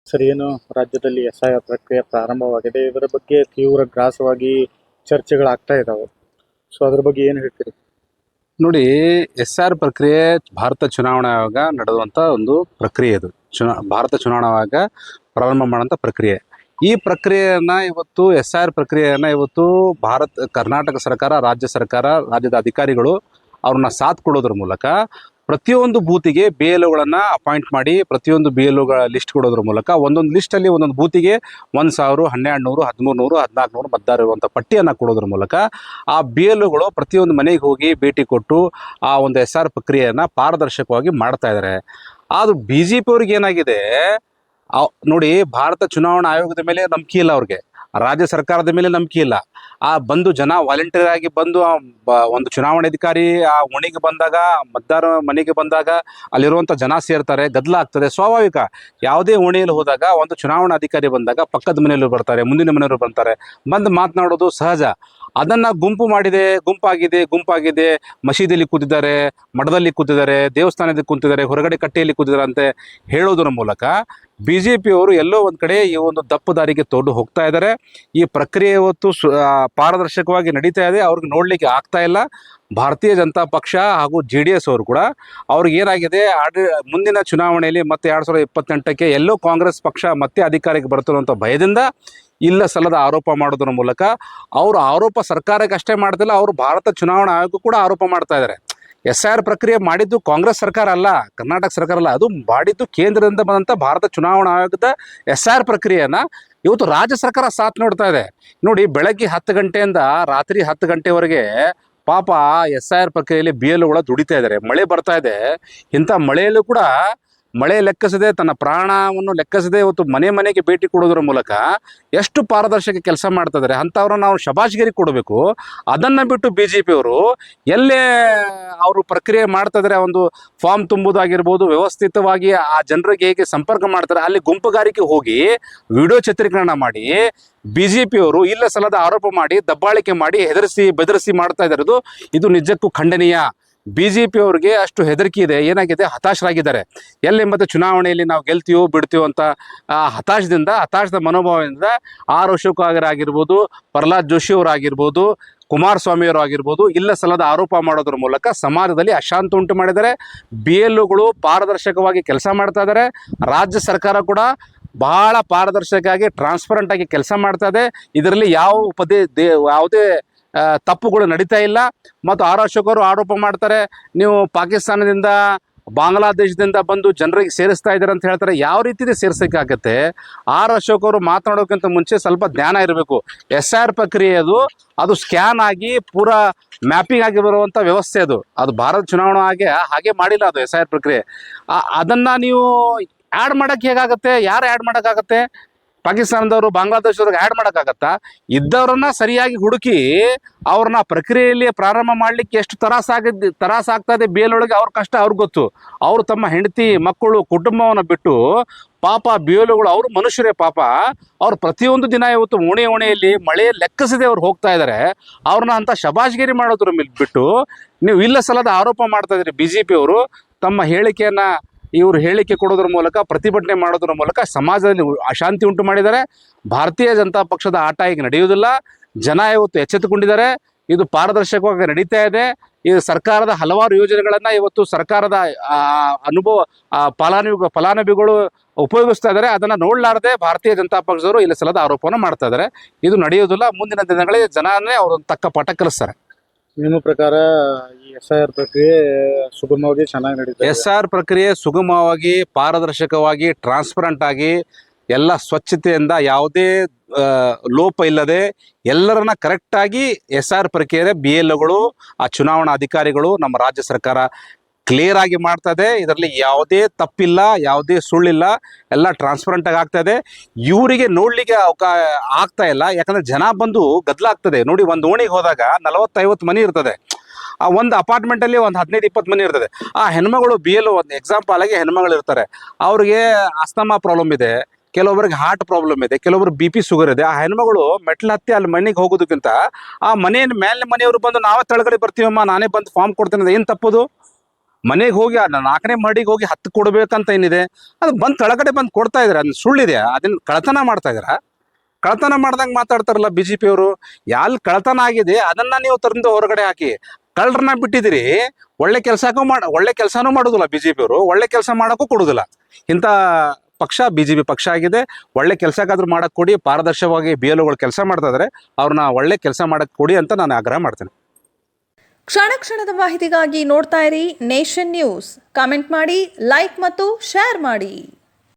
Sir, ಏನು ರಾಜ್ಯದಲ್ಲಿ SIR ಪ್ರಕ್ರಿಯೆ ಪ್ರಾರಂಭವಾಗಿದೆ. ಇದರ ಬಗ್ಗೆ ತೀವ್ರ ಗ್ರಾಸವಾಗಿ ಚರ್ಚೆಗಳಾಗ್ತಾ ಇದ್ದಾವೆ. ಸೊ ಅದ್ರ ಬಗ್ಗೆ ಏನು ಹೇಳ್ತೀರಿ? ನೋಡಿ, SR ಪ್ರಕ್ರಿಯೆ ಭಾರತ ಚುನಾವಣಾ ಆಯೋಗ ನಡೆಯುವಂಥ ಒಂದು ಪ್ರಕ್ರಿಯೆ. ಇದು ಭಾರತ ಚುನಾವಣಾ ಆಯೋಗ ಪ್ರಾರಂಭ ಮಾಡೋಂಥ ಪ್ರಕ್ರಿಯೆ. ಈ ಪ್ರಕ್ರಿಯೆಯನ್ನು ಇವತ್ತು SR ಪ್ರಕ್ರಿಯೆಯನ್ನು ಇವತ್ತು ಕರ್ನಾಟಕ ಸರ್ಕಾರ, ರಾಜ್ಯ ಸರ್ಕಾರ, ರಾಜ್ಯದ ಅಧಿಕಾರಿಗಳು ಅವ್ರನ್ನ ಸಾಥ್ ಕೊಡೋದ್ರ ಮೂಲಕ ಪ್ರತಿಯೊಂದು ಬೂತಿಗೆ BLOಗಳನ್ನು ಅಪಾಯಿಂಟ್ ಮಾಡಿ ಪ್ರತಿಯೊಂದು BLOಗಳ ಲಿಸ್ಟ್ ಕೊಡೋದ್ರ ಮೂಲಕ ಒಂದೊಂದು ಲಿಸ್ಟಲ್ಲಿ ಒಂದೊಂದು ಬೂತಿಗೆ 1000, 1200, 1300, 1400 ಮತದಾರರು ಇರುವಂಥ ಪಟ್ಟಿಯನ್ನು ಕೊಡೋದ್ರ ಮೂಲಕ ಆ BLOಗಳು ಪ್ರತಿಯೊಂದು ಮನೆಗೆ ಹೋಗಿ ಭೇಟಿ ಕೊಟ್ಟು ಆ ಒಂದು SR ಪ್ರಕ್ರಿಯೆಯನ್ನು ಪಾರದರ್ಶಕವಾಗಿ ಮಾಡ್ತಾ ಇದ್ದಾರೆ. ಅದು BJP ಅವ್ರಿಗೆ ಏನಾಗಿದೆ ನೋಡಿ, ಭಾರತ ಚುನಾವಣಾ ಆಯೋಗದ ಮೇಲೆ ನಂಬಿಕೆ ಇಲ್ಲ ಅವ್ರಿಗೆ, ರಾಜ್ಯ ಸರ್ಕಾರದ ಮೇಲೆ ನಂಬಿಕೆ ಇಲ್ಲ. ಬಂದು ಜನ ವಾಲಂಟಿಯರ್ ಆಗಿ ಬಂದು ಒಂದು ಚುನಾವಣಾಧಿಕಾರಿ ಆ ಓಣಿಗೆ ಬಂದಾಗ, ಮತದಾರ ಮನೆಗೆ ಬಂದಾಗ ಅಲ್ಲಿರುವಂಥ ಜನ ಸೇರ್ತಾರೆ, ಗದ್ದಲ ಆಗ್ತದೆ. ಸ್ವಾಭಾವಿಕ. ಯಾವುದೇ ಓಣಿಯಲ್ಲಿ ಹೋದಾಗ ಒಂದು ಚುನಾವಣಾಧಿಕಾರಿ ಬಂದಾಗ ಪಕ್ಕದ ಮನೆಯಲ್ಲೂ ಬರ್ತಾರೆ, ಮುಂದಿನ ಮನೆಯವರು ಬರ್ತಾರೆ, ಬಂದು ಮಾತನಾಡೋದು ಸಹಜ. ಅದನ್ನು ಗುಂಪಾಗಿದೆ, ಮಸೀದಿಯಲ್ಲಿ ಕೂತಿದ್ದಾರೆ, ಮಠದಲ್ಲಿ ಕೂತಿದ್ದಾರೆ, ದೇವಸ್ಥಾನದಲ್ಲಿ ಕೂತಿದ್ದಾರೆ, ಹೊರಗಡೆ ಕಟ್ಟೆಯಲ್ಲಿ ಕೂತಿದ್ದಾರೆ ಅಂತ ಹೇಳೋದ್ರ ಮೂಲಕ BJP ಅವರು ಎಲ್ಲೋ ಒಂದು ಕಡೆ ಈ ಒಂದು ದಪ್ಪು ದಾರಿಗೆ ತೊಗೊಂಡು ಹೋಗ್ತಾ ಇದ್ದಾರೆ. ಈ ಪ್ರಕ್ರಿಯೆ ಇವತ್ತು ಪಾರದರ್ಶಕವಾಗಿ ನಡೀತಾ ಇದೆ, ಅವ್ರಿಗೆ ನೋಡಲಿಕ್ಕೆ ಆಗ್ತಾ ಇಲ್ಲ. ಭಾರತೀಯ ಜನತಾ ಪಕ್ಷ ಹಾಗೂ JDS ಅವರು ಕೂಡ ಅವ್ರಿಗೆ ಏನಾಗಿದೆ, ಮುಂದಿನ ಚುನಾವಣೆಯಲ್ಲಿ ಮತ್ತೆ 2028ಕ್ಕೆ ಎಲ್ಲೋ ಕಾಂಗ್ರೆಸ್ ಪಕ್ಷ ಮತ್ತೆ ಅಧಿಕಾರಕ್ಕೆ ಬರ್ತಿರುವಂಥ ಭಯದಿಂದ ಇಲ್ಲ ಸಲ್ಲದ ಆರೋಪ ಮಾಡೋದ್ರ ಮೂಲಕ ಅವರು ಆರೋಪ ಸರ್ಕಾರಕ್ಕೆ ಅಷ್ಟೇ ಮಾಡ್ತಿಲ್ಲ, ಅವರು ಭಾರತ ಚುನಾವಣಾ ಆಯೋಗ ಕೂಡ ಆರೋಪ ಮಾಡ್ತಾ ಇದ್ದಾರೆ. SR ಪ್ರಕ್ರಿಯೆ ಮಾಡಿದ್ದು ಕಾಂಗ್ರೆಸ್ ಸರ್ಕಾರ ಅಲ್ಲ, ಕರ್ನಾಟಕ ಸರ್ಕಾರ ಅಲ್ಲ, ಅದು ಮಾಡಿದ್ದು ಕೇಂದ್ರದಿಂದ ಬಂದಂಥ ಭಾರತ ಚುನಾವಣಾ ಆಯೋಗದ SR ಪ್ರಕ್ರಿಯೆಯನ್ನು ಇವತ್ತು ರಾಜ್ಯ ಸರ್ಕಾರ ಸಾಥ್ ನೋಡ್ತಾ ಇದೆ. ನೋಡಿ, ಬೆಳಗ್ಗೆ 10 ಗಂಟೆಯಿಂದ ರಾತ್ರಿ 10 ಗಂಟೆವರೆಗೆ ಪಾಪ SR ಪ್ರಕ್ರಿಯೆಯಲ್ಲಿ BLOಗಳು ದುಡಿತಾ ಇದ್ದಾರೆ. ಮಳೆ ಬರ್ತಾ ಇದೆ, ಇಂಥ ಮಳೆಯಲ್ಲೂ ಕೂಡ ಮಳೆ ಲೆಕ್ಕಿಸದೆ, ತನ್ನ ಪ್ರಾಣವನ್ನು ಲೆಕ್ಕಿಸದೆ ಇವತ್ತು ಮನೆಗೆ ಭೇಟಿ ಕೊಡೋದ್ರ ಮೂಲಕ ಎಷ್ಟು ಪಾರದರ್ಶಕ ಕೆಲಸ ಮಾಡ್ತಾ ಇದ್ದಾರೆ. ಅಂಥವ್ರನ್ನ ನಾವು ಶಬಾಷ್ಗಿರಿ ಕೊಡಬೇಕು. ಅದನ್ನು ಬಿಟ್ಟು BJP ಅವರು ಎಲ್ಲೇ ಅವರು ಪ್ರಕ್ರಿಯೆ ಮಾಡ್ತಾ ಇದ್ದಾರೆ, ಒಂದು ಫಾರ್ಮ್ ತುಂಬುವುದಾಗಿರ್ಬೋದು, ವ್ಯವಸ್ಥಿತವಾಗಿ ಆ ಜನರಿಗೆ ಹೇಗೆ ಸಂಪರ್ಕ ಮಾಡ್ತಾರೆ, ಅಲ್ಲಿ ಗುಂಪುಗಾರಿಕೆ ಹೋಗಿ ವಿಡಿಯೋ ಚಿತ್ರೀಕರಣ ಮಾಡಿ BJP ಅವರು ಇಲ್ಲ ಸಲ್ಲದ ಆರೋಪ ಮಾಡಿ, ದಬ್ಬಾಳಿಕೆ ಮಾಡಿ, ಬೆದರಿಸಿ ಮಾಡ್ತಾ ಇದ್ದಾರೆ. ಇದು ನಿಜಕ್ಕೂ ಖಂಡನೀಯ. BJP ಅವ್ರಿಗೆ ಅಷ್ಟು ಹೆದರಿಕೆ ಇದೆ, ಏನಾಗಿದೆ, ಹತಾಶರಾಗಿದ್ದಾರೆ. ಎಲ್ಲಿ ಮತ್ತೆ ಚುನಾವಣೆಯಲ್ಲಿ ನಾವು ಗೆಲ್ತೀವೋ ಬಿಡ್ತೀವೋ ಅಂತ ಹತಾಶದ ಮನೋಭಾವದಿಂದ ಅಶೋಕ್ ಆಗಿರ್ಬೋದು, ಪ್ರಹ್ಲಾದ್ ಜೋಶಿ ಅವರಾಗಿರ್ಬೋದು, ಕುಮಾರಸ್ವಾಮಿ ಅವರು ಆಗಿರ್ಬೋದು, ಇಲ್ಲ ಸಲ್ಲದ ಆರೋಪ ಮಾಡೋದ್ರ ಮೂಲಕ ಸಮಾಜದಲ್ಲಿ ಅಶಾಂತಿ ಉಂಟು ಮಾಡಿದ್ದಾರೆ. BLOಗಳು ಪಾರದರ್ಶಕವಾಗಿ ಕೆಲಸ ಮಾಡ್ತಾ ಇದ್ದಾರೆ. ರಾಜ್ಯ ಸರ್ಕಾರ ಕೂಡ ಬಹಳ ಪಾರದರ್ಶಕವಾಗಿ ಟ್ರಾನ್ಸ್ಪರೆಂಟ್ ಆಗಿ ಕೆಲಸ ಮಾಡ್ತಾ ಇದೆ. ಇದರಲ್ಲಿ ಯಾವುದೇ ತಪ್ಪುಗಳು ನಡೀತಾ ಇಲ್ಲ. ಮತ್ತು ಅಶೋಕ್ ಅವರು ಆರೋಪ ಮಾಡ್ತಾರೆ, ನೀವು ಪಾಕಿಸ್ತಾನದಿಂದ, ಬಾಂಗ್ಲಾದೇಶದಿಂದ ಬಂದು ಜನರಿಗೆ ಸೇರಿಸ್ತಾ ಇದ್ದಾರೆ ಅಂತ ಹೇಳ್ತಾರೆ. ಯಾವ ರೀತಿ ಸೇರಿಸೋಕ್ಕಾಗತ್ತೆ? ಅಶೋಕ್ ಅವರು ಮಾತನಾಡೋಕ್ಕಿಂತ ಮುಂಚೆ ಸ್ವಲ್ಪ ಜ್ಞಾನ ಇರಬೇಕು. SR ಪ್ರಕ್ರಿಯೆ ಅದು ಸ್ಕ್ಯಾನ್ ಆಗಿ ಪೂರಾ ಮ್ಯಾಪಿಂಗ್ ಆಗಿ ಬರುವಂಥ ವ್ಯವಸ್ಥೆ. ಅದು ಭಾರತ ಚುನಾವಣಾ ಹಾಗೆ ಮಾಡಿಲ್ಲ ಅದು SR ಪ್ರಕ್ರಿಯೆ. ಅದನ್ನು ನೀವು ಆ್ಯಡ್ ಮಾಡೋಕ್ಕೆ ಹೇಗಾಗತ್ತೆ? ಯಾರು ಆ್ಯಡ್ ಮಾಡೋಕ್ಕಾಗತ್ತೆ? ಪಾಕಿಸ್ತಾನದವರು, ಬಾಂಗ್ಲಾದೇಶದವ್ರಿಗೆ ಆ್ಯಡ್ ಮಾಡೋಕ್ಕಾಗತ್ತಾ? ಇದ್ದವ್ರನ್ನ ಸರಿಯಾಗಿ ಹುಡುಕಿ ಅವ್ರನ್ನ ಪ್ರಕ್ರಿಯೆಯಲ್ಲಿ ಪ್ರಾರಂಭ ಮಾಡಲಿಕ್ಕೆ ಎಷ್ಟು ತ್ರಾಸಾಗ್ತಾ ಇದೆ BLOಗಳಿಗೆ, ಅವ್ರ ಕಷ್ಟ ಅವ್ರಿಗೆ ಗೊತ್ತು. ಅವರು ತಮ್ಮ ಹೆಂಡತಿ, ಮಕ್ಕಳು, ಕುಟುಂಬವನ್ನು ಬಿಟ್ಟು ಪಾಪ BLOಗಳು, ಅವರು ಮನುಷ್ಯರೇ ಪಾಪ. ಅವ್ರು ಪ್ರತಿಯೊಂದು ದಿನ ಇವತ್ತು ಓಣೆಯಲ್ಲಿ ಮಳೆ ಲೆಕ್ಕಿಸದೆ ಅವ್ರು ಹೋಗ್ತಾ ಇದ್ದಾರೆ. ಅವ್ರನ್ನ ಅಂತ ಶಬಾಷ್ಗಿರಿ ಮಾಡೋದ್ರ ಮೇಲೆ ಬಿಟ್ಟು ನೀವು ಇಲ್ಲ ಸಲ್ಲದ ಆರೋಪ ಮಾಡ್ತಾ ಇದ್ದೀರಿ. BJP ಅವರು ತಮ್ಮ ಹೇಳಿಕೆ ಕೊಡೋದ್ರ ಮೂಲಕ, ಪ್ರತಿಭಟನೆ ಮಾಡೋದ್ರ ಮೂಲಕ ಸಮಾಜದಲ್ಲಿ ಅಶಾಂತಿ ಉಂಟು ಮಾಡಿದ್ದಾರೆ. ಭಾರತೀಯ ಜನತಾ ಪಕ್ಷದ ಆಟ ಈಗ ನಡೆಯುವುದಿಲ್ಲ. ಜನ ಇವತ್ತು ಎಚ್ಚೆತ್ತುಕೊಂಡಿದ್ದಾರೆ. ಇದು ಪಾರದರ್ಶಕವಾಗಿ ನಡೀತಾ ಇದೆ. ಇದು ಸರ್ಕಾರದ ಹಲವಾರು ಯೋಜನೆಗಳನ್ನು ಇವತ್ತು ಸರ್ಕಾರದ ಫಲಾನುಭವಿಗಳು ಉಪಯೋಗಿಸ್ತಾ ಇದ್ದಾರೆ. ಅದನ್ನು ನೋಡಲಾರದೆ ಭಾರತೀಯ ಜನತಾ ಪಕ್ಷದವರು ಇಲ್ಲ ಸಲ್ಲದ ಆರೋಪವನ್ನು ಮಾಡ್ತಾ ಇದ್ದಾರೆ. ಇದು ನಡೆಯುವುದಿಲ್ಲ. ಮುಂದಿನ ದಿನಗಳಲ್ಲಿ ಜನನೇ ಅವರು ತಕ್ಕ ಪಾಠ ಕಲಿಸ್ತಾರೆ. ನಿಮ್ಮ ಪ್ರಕಾರ ಈ SIR ಪ್ರಕ್ರಿಯೆ ಸುಗಮವಾಗಿ ಚೆನ್ನಾಗಿ ನಡೀತದೆ? SR ಪ್ರಕ್ರಿಯೆ ಸುಗಮವಾಗಿ, ಪಾರದರ್ಶಕವಾಗಿ, ಟ್ರಾನ್ಸ್ಪರೆಂಟ್ ಆಗಿ, ಎಲ್ಲ ಸ್ವಚ್ಛತೆಯಿಂದ, ಯಾವುದೇ ಲೋಪ ಇಲ್ಲದೆ ಎಲ್ಲರನ್ನ ಕರೆಕ್ಟಾಗಿ SR ಪ್ರಕ್ರಿಯೆ BLOಗಳು, ಆ ಚುನಾವಣಾ ಅಧಿಕಾರಿಗಳು, ನಮ್ಮ ರಾಜ್ಯ ಸರ್ಕಾರ ಕ್ಲಿಯರ್ ಆಗಿ ಮಾಡ್ತಾ ಇದೆ. ಇದರಲ್ಲಿ ಯಾವುದೇ ತಪ್ಪಿಲ್ಲ, ಯಾವುದೇ ಸುಳ್ಳಿಲ್ಲ, ಎಲ್ಲ ಟ್ರಾನ್ಸ್ಪರೆಂಟ್ ಆಗಿ ಆಗ್ತಾ ಇದೆ. ಇವರಿಗೆ ನೋಡ್ಲಿಕ್ಕೆ ಆಗ್ತಾ ಇಲ್ಲ, ಯಾಕಂದ್ರೆ ಜನ ಬಂದು ಗದ್ದಲಾಗ್ತದೆ. ನೋಡಿ, ಒಂದು ಓಣಿಗೆ ಹೋದಾಗ 40-50 ಮನೆ ಇರ್ತದೆ. ಒಂದು ಅಪಾರ್ಟ್ಮೆಂಟಲ್ಲಿ ಒಂದು 15-20 ಮನೆ ಇರ್ತದೆ. ಆ ಹೆಣ್ಮಗಳು BLO, ಒಂದು ಎಕ್ಸಾಂಪಲ್ ಆಗಿ ಹೆಣ್ಮಗಳು ಇರ್ತಾರೆ, ಅವ್ರಿಗೆ ಅಸ್ತಮಾ ಪ್ರಾಬ್ಲಮ್ ಇದೆ, ಕೆಲವೊಬ್ಬರಿಗೆ ಹಾರ್ಟ್ ಪ್ರಾಬ್ಲಮ್ ಇದೆ, ಕೆಲವೊಬ್ರು BP ಶುಗರ್ ಇದೆ. ಆ ಹೆಣ್ಮಗಳು ಮೆಟ್ಲು ಹತ್ತಿ ಅಲ್ಲಿ ಮನೆಗೆ ಹೋಗೋದಕ್ಕಿಂತ ಆ ಮನೆಯವರು ಬಂದು ನಾವೇ ತೆಳಗಡೆ ಬರ್ತೀವಮ್ಮ, ನಾನೇ ಬಂದು ಫಾರ್ಮ್ ಕೊಡ್ತೇನೆ, ಏನು ತಪ್ಪದು? ಮನೆಗೆ ಹೋಗಿ 4ನೇ ಮಹಡಿಗೆ ಹೋಗಿ 10 ಕೊಡ್ಬೇಕಂತ ಏನಿದೆ ಅದು ಬಂದು ಕೆಳಗಡೆ ಬಂದು ಕೊಡ್ತಾ ಇದ್ದಾರೆ. ಅದನ್ನ ಸುಳ್ಳಿದೆ. ಅದನ್ನ ಕಳ್ತನ ಮಾಡ್ತಾ ಇದ್ದಾರಾ? ಕಳ್ತನ ಮಾಡ್ದಂಗೆ ಮಾತಾಡ್ತಾರಲ್ಲ BJP ಅವರು. ಎಲ್ಲಿ ಕಳ್ತನ ಆಗಿದೆ ಅದನ್ನ ನೀವು ತಂದು ಹೊರಗಡೆ ಹಾಕಿ. ಕಳ್ಳರನ್ನ ಬಿಟ್ಟಿದ್ದೀರಿ, ಒಳ್ಳೆ ಕೆಲಸನೂ ಮಾಡೋದಿಲ್ಲ BJP ಅವರು, ಒಳ್ಳೆ ಕೆಲಸ ಮಾಡೋಕ್ಕೂ ಕೊಡೋದಿಲ್ಲ. ಇಂಥ ಪಕ್ಷ BJP ಪಕ್ಷ ಆಗಿದೆ. ಒಳ್ಳೆ ಕೆಲಸಕ್ಕಾದ್ರೂ ಮಾಡಕ್ ಕೊಡಿ. ಪಾರದರ್ಶಕವಾಗಿ BLOಗಳು ಕೆಲಸ ಮಾಡ್ತಾ ಇದ್ದಾರೆ, ಅವ್ರನ್ನ ಒಳ್ಳೆ ಕೆಲಸ ಮಾಡಕ್ ಕೊಡಿ ಅಂತ ನಾನು ಆಗ್ರಹ ಮಾಡ್ತೇನೆ. ಕ್ಷಣ ಕ್ಷಣದ ಮಾಹಿತಿಗಾಗಿ ನೋಡ್ತಾ ಇರಿ ನೇಷನ್ ನ್ಯೂಸ್. ಕಾಮೆಂಟ್ ಮಾಡಿ, ಲೈಕ್ ಮತ್ತು ಶೇರ್ ಮಾಡಿ.